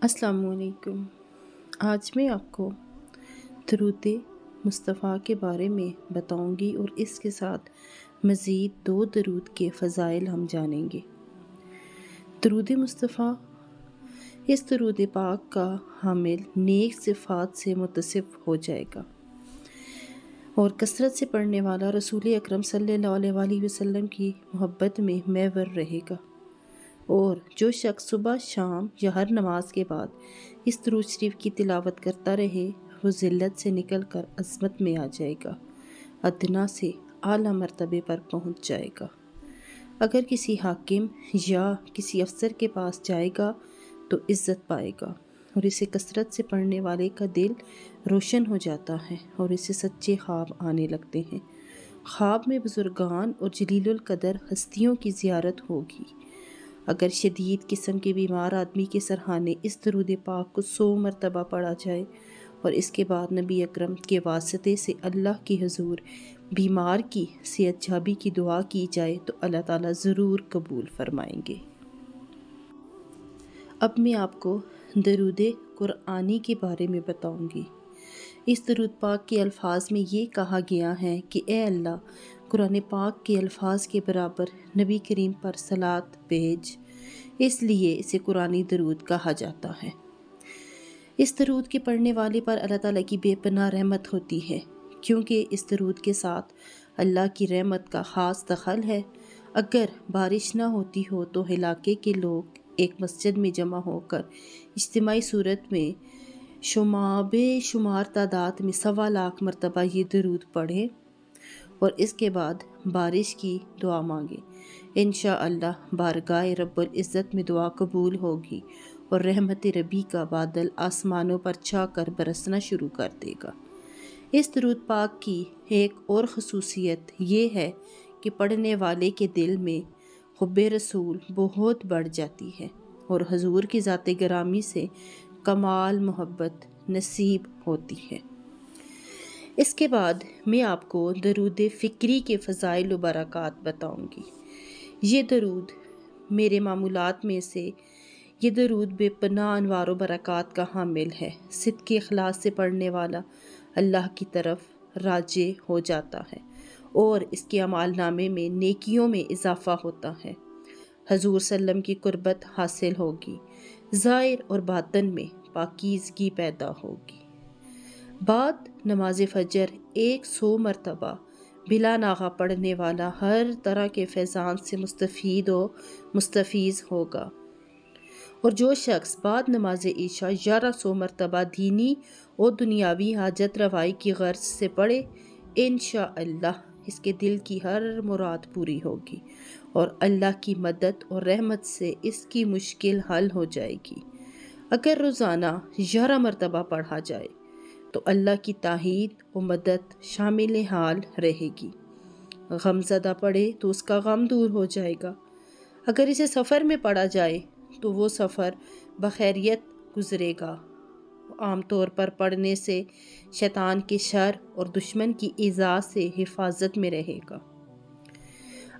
السلام علیکم۔ آج میں آپ کو درود مصطفیٰ کے بارے میں بتاؤں گی اور اس کے ساتھ مزید 2 درود کے فضائل ہم جانیں گے۔ درود مصطفیٰ، اس درود پاک کا حامل نیک صفات سے متصف ہو جائے گا اور کثرت سے پڑھنے والا رسول اکرم صلی اللہ علیہ وسلم کی محبت میں محور رہے گا، اور جو شخص صبح شام یا ہر نماز کے بعد اس درود شریف کی تلاوت کرتا رہے، وہ ذلت سے نکل کر عظمت میں آ جائے گا، ادنا سے اعلیٰ مرتبے پر پہنچ جائے گا۔ اگر کسی حاکم یا کسی افسر کے پاس جائے گا تو عزت پائے گا، اور اسے کثرت سے پڑھنے والے کا دل روشن ہو جاتا ہے اور اسے سچے خواب آنے لگتے ہیں۔ خواب میں بزرگان اور جلیل القدر ہستیوں کی زیارت ہوگی۔ اگر شدید قسم کے بیمار آدمی کے سرہانے اس درود پاک کو 100 مرتبہ پڑھا جائے اور اس کے بعد نبی اکرم کے واسطے سے اللہ کی حضور بیمار کی صحت یابی کی دعا کی جائے تو اللہ تعالیٰ ضرور قبول فرمائیں گے۔ اب میں آپ کو درود قرآنی کے بارے میں بتاؤں گی۔ اس درود پاک کے الفاظ میں یہ کہا گیا ہے کہ اے اللہ، قرآن پاک کے الفاظ کے برابر نبی کریم پر صلاۃ بھیج، اس لیے اسے قرآنی درود کہا جاتا ہے۔ اس درود کے پڑھنے والے پر اللہ تعالیٰ کی بے پناہ رحمت ہوتی ہے، کیونکہ اس درود کے ساتھ اللہ کی رحمت کا خاص دخل ہے۔ اگر بارش نہ ہوتی ہو تو علاقے کے لوگ ایک مسجد میں جمع ہو کر اجتماعی صورت میں بے شمار تعداد میں 1.25 مرتبہ یہ درود پڑھیں اور اس کے بعد بارش کی دعا مانگیں، انشاءاللہ بارگاہ رب العزت میں دعا قبول ہوگی اور رحمت ربی کا بادل آسمانوں پر چھا کر برسنا شروع کر دے گا۔ اس درود پاک کی ایک اور خصوصیت یہ ہے کہ پڑھنے والے کے دل میں حب رسول بہت بڑھ جاتی ہے اور حضور کی ذات گرامی سے کمال محبت نصیب ہوتی ہے۔ اس کے بعد میں آپ کو درود فکری کے فضائل و برکات بتاؤں گی۔ یہ درود میرے معمولات میں سے یہ درود بے پناہ انوار و برکات کا حامل ہے۔ صدق اخلاص سے پڑھنے والا اللہ کی طرف راجع ہو جاتا ہے اور اس کے اعمال نامے میں نیکیوں میں اضافہ ہوتا ہے۔ حضور صلی اللہ علیہ وسلم کی قربت حاصل ہوگی، ظاہر اور باطن میں پاکیزگی پیدا ہوگی۔ بعد نماز فجر 100 مرتبہ بلا ناغہ پڑھنے والا ہر طرح کے فیضان سے مستفید و مستفیض ہوگا، اور جو شخص بعد نماز عشاء 1100 مرتبہ دینی اور دنیاوی حاجت روائی کی غرض سے پڑھے، انشاءاللہ اس کے دل کی ہر مراد پوری ہوگی اور اللہ کی مدد اور رحمت سے اس کی مشکل حل ہو جائے گی۔ اگر روزانہ 11 مرتبہ پڑھا جائے تو اللہ کی تائید و مدد شامل حال رہے گی۔ غم زدہ پڑھے تو اس کا غم دور ہو جائے گا۔ اگر اسے سفر میں پڑھا جائے تو وہ سفر بخیریت گزرے گا۔ عام طور پر پڑھنے سے شیطان کے شر اور دشمن کی ایذا سے حفاظت میں رہے گا۔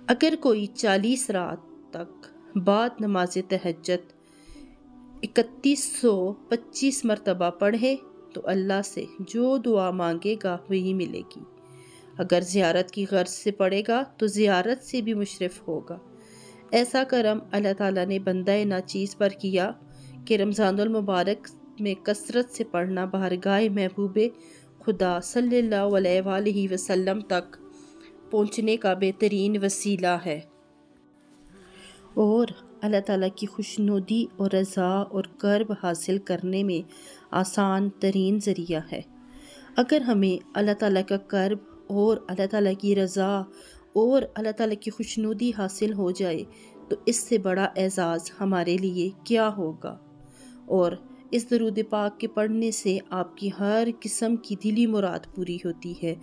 اگر کوئی 40 رات تک بعد نماز تہجد 3125 مرتبہ پڑھے تو اللہ سے جو دعا مانگے گا وہی ملے گی۔ اگر زیارت کی غرض سے پڑھے گا تو زیارت سے بھی مشرف ہوگا۔ ایسا کرم اللہ تعالیٰ نے بندہ ناچیز پر کیا کہ رمضان المبارک میں کثرت سے پڑھنا بارگاہ محبوب خدا صلی اللہ علیہ وآلہ وسلم تک پہنچنے کا بہترین وسیلہ ہے اور اللہ تعالیٰ کی خوشنودی اور رضا اور قرب حاصل کرنے میں آسان ترین ذریعہ ہے۔ اگر ہمیں اللہ تعالیٰ کا قرب اور اللہ تعالیٰ کی رضا اور اللہ تعالیٰ کی خوشنودی حاصل ہو جائے تو اس سے بڑا اعزاز ہمارے لیے کیا ہوگا۔ اور اس درود پاک کے پڑھنے سے آپ کی ہر قسم کی دلی مراد پوری ہوتی ہے،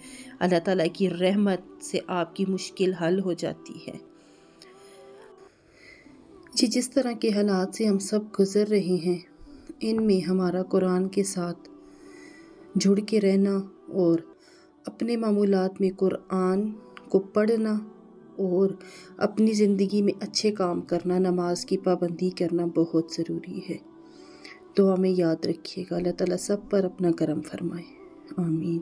اللہ تعالیٰ کی رحمت سے آپ کی مشکل حل ہو جاتی ہے۔ جس طرح کے حالات سے ہم سب گزر رہے ہیں، ان میں ہمارا قرآن کے ساتھ جڑ کے رہنا اور اپنے معمولات میں قرآن کو پڑھنا اور اپنی زندگی میں اچھے کام کرنا، نماز کی پابندی کرنا بہت ضروری ہے۔ دعا میں یاد رکھیے گا۔ اللہ تعالیٰ سب پر اپنا کرم فرمائے، آمین۔